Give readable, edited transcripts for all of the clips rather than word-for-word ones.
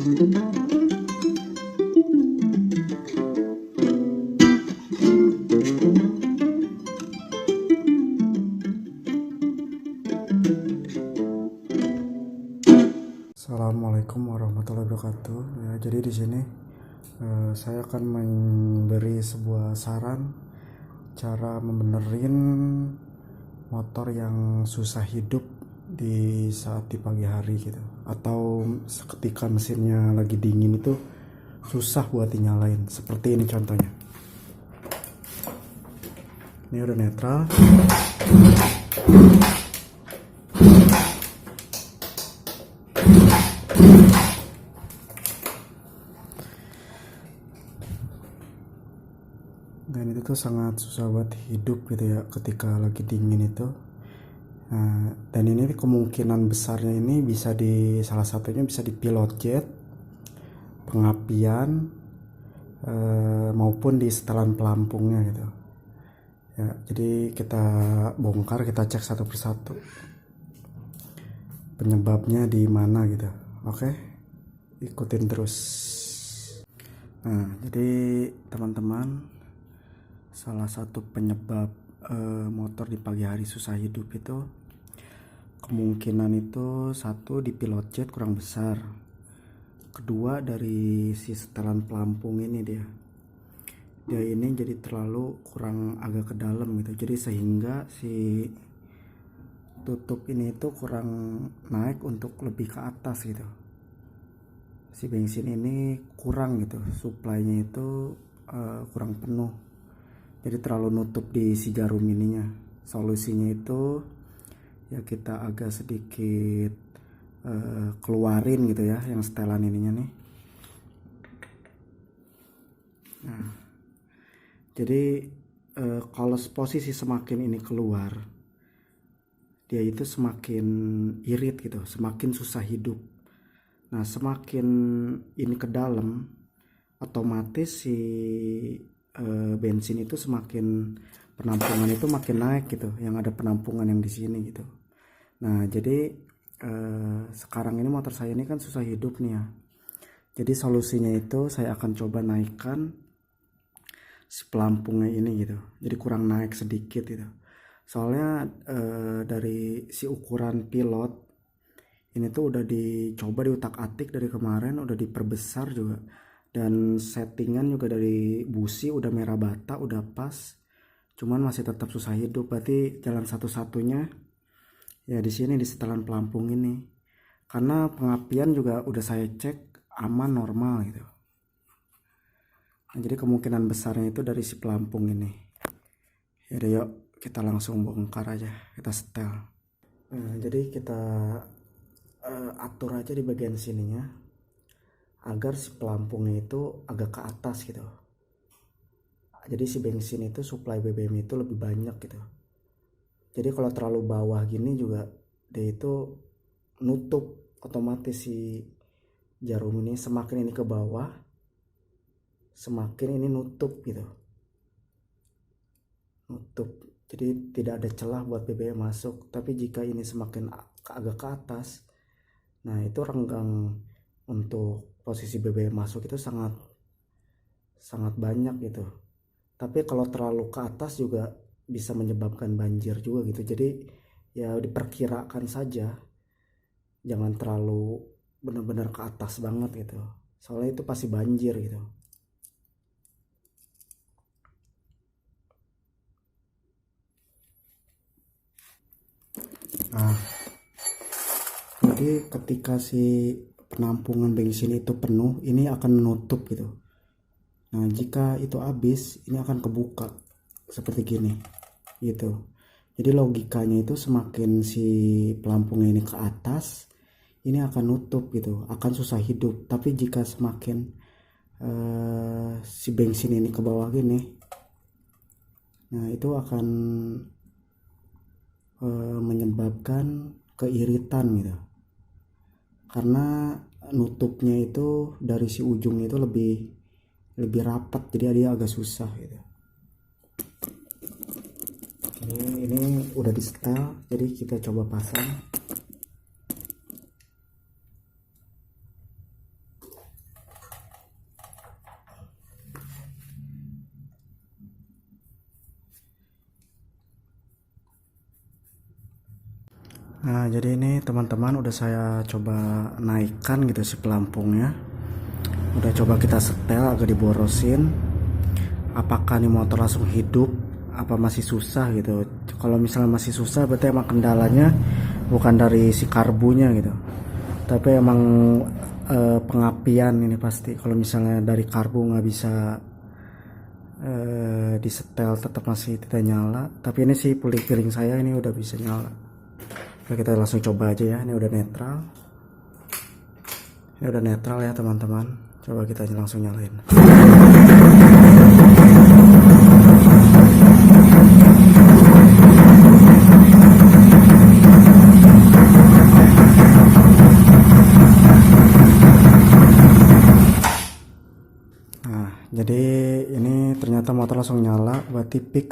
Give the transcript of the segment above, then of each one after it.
Assalamualaikum warahmatullahi wabarakatuh. Ya, jadi di sini saya akan memberi sebuah saran cara membenerin motor yang susah hidup di saat di pagi hari gitu, atau ketika mesinnya lagi dingin itu susah buat dinyalain. Seperti ini contohnya. Ini udah netral. Dan itu tuh sangat susah buat hidup gitu ya ketika lagi dingin itu. Nah, dan ini kemungkinan besarnya ini bisa salah satunya bisa di pilot jet, pengapian, maupun di setelan pelampungnya gitu. Ya, jadi kita bongkar, kita cek satu persatu penyebabnya di mana gitu. Oke, ikutin terus. Nah, jadi teman-teman, salah satu penyebab motor di pagi hari susah hidup itu kemungkinan itu satu di pilot jet kurang besar, kedua dari si setelan pelampung ini dia ini jadi terlalu kurang agak ke dalam gitu, jadi sehingga si tutup ini itu kurang naik untuk lebih ke atas gitu. Si bensin ini kurang gitu, supply-nya itu kurang penuh, jadi terlalu nutup di si jarum ininya. Solusinya itu ya kita agak sedikit keluarin gitu ya yang setelan ininya nih. Nah, jadi kalau posisi semakin ini keluar, dia itu semakin irit gitu, semakin susah hidup. Nah, semakin ini ke dalam, otomatis si bensin itu semakin penampungan itu makin naik gitu, yang ada penampungan yang di sini gitu. Nah, jadi sekarang ini motor saya ini kan susah hidup nih ya. Jadi solusinya itu saya akan coba naikkan si pelampungnya ini gitu, jadi kurang naik sedikit gitu. Soalnya dari si ukuran pilot ini tuh udah dicoba diutak-atik dari kemarin, udah diperbesar juga, dan settingan juga dari busi udah merah bata, udah pas, cuman masih tetap susah hidup. Berarti jalan satu-satunya ya di sini, di setelan pelampung ini, karena pengapian juga udah saya cek aman, normal gitu. Nah, jadi kemungkinan besarnya itu dari si pelampung ini. Ya udah, yuk kita langsung bongkar aja, kita setel. Nah, jadi kita atur aja di bagian sininya agar si pelampungnya itu agak ke atas gitu. Jadi si bensin itu supply BBM itu lebih banyak gitu. Jadi kalau terlalu bawah gini juga dia itu nutup otomatis si jarum ini. Semakin ini ke bawah, semakin ini nutup gitu, nutup. Jadi tidak ada celah buat BBM masuk. Tapi jika ini semakin agak ke atas, nah itu renggang untuk posisi BBM masuk itu sangat banyak gitu. Tapi kalau terlalu ke atas juga bisa menyebabkan banjir juga gitu. Jadi ya diperkirakan saja, jangan terlalu benar-benar ke atas banget gitu, soalnya itu pasti banjir gitu. Nah, jadi ketika si penampungan bensin itu penuh, ini akan menutup gitu. Nah, jika itu habis, ini akan kebuka seperti gini gitu. Jadi logikanya itu semakin si pelampungnya ini ke atas, ini akan nutup gitu, akan susah hidup. Tapi jika semakin si bensin ini ke bawah gini, nah itu akan menyebabkan keiritan gitu, karena nutupnya itu dari si ujungnya itu lebih rapat, jadi dia agak susah gitu. Ini udah di setel, jadi kita coba pasang. Nah, jadi ini teman-teman udah saya coba naikkan gitu si pelampungnya. Udah coba kita setel agak diborosin. Apakah nih motor langsung hidup? Apa masih susah gitu? Kalau misalnya masih susah berarti emang kendalanya bukan dari si karbunya gitu. Tapi emang pengapian ini pasti. Kalau misalnya dari karbu nggak bisa disetel tetap masih tidak nyala. Tapi ini sih pulik piring saya ini udah bisa nyala. Oke, kita langsung coba aja ya. Ini udah netral. Ini udah netral ya teman-teman. Coba kita langsung nyalain. Nah, jadi ini ternyata motor langsung nyala, berarti fix.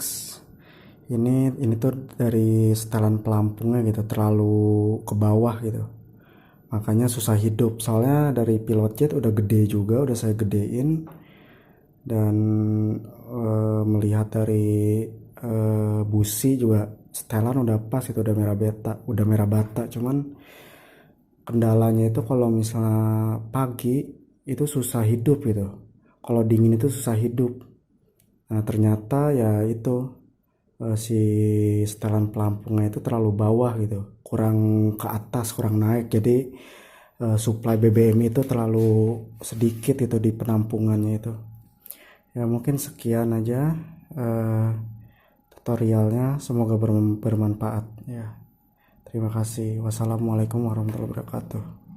Ini tuh dari setelan pelampungnya gitu, terlalu ke bawah gitu. Makanya susah hidup. Soalnya dari pilot jet udah gede juga, udah saya gedein. Dan melihat dari busi juga setelan udah pas itu, udah merah bata. Cuman kendalanya itu kalau misalnya pagi itu susah hidup gitu. Kalau dingin itu susah hidup. Nah ternyata ya itu si setelan pelampungnya itu terlalu bawah gitu, kurang ke atas, kurang naik. Jadi suplai BBM itu terlalu sedikit itu di penampungannya itu. Ya mungkin sekian aja tutorialnya, semoga bermanfaat ya. Terima kasih. Wassalamualaikum warahmatullahi wabarakatuh.